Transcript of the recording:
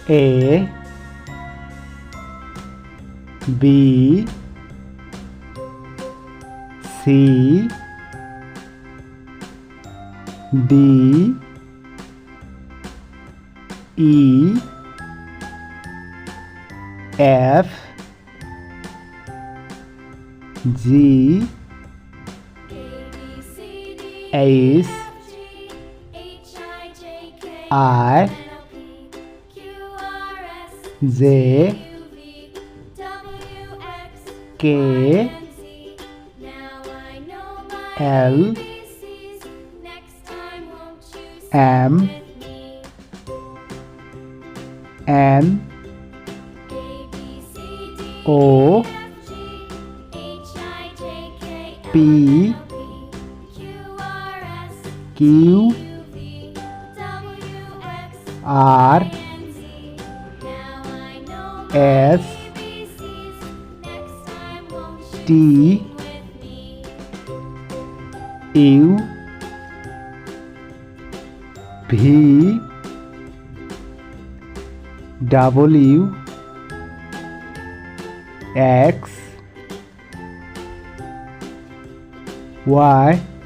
A B C D E F G H I J K L M N O P Q R S T U V W X Y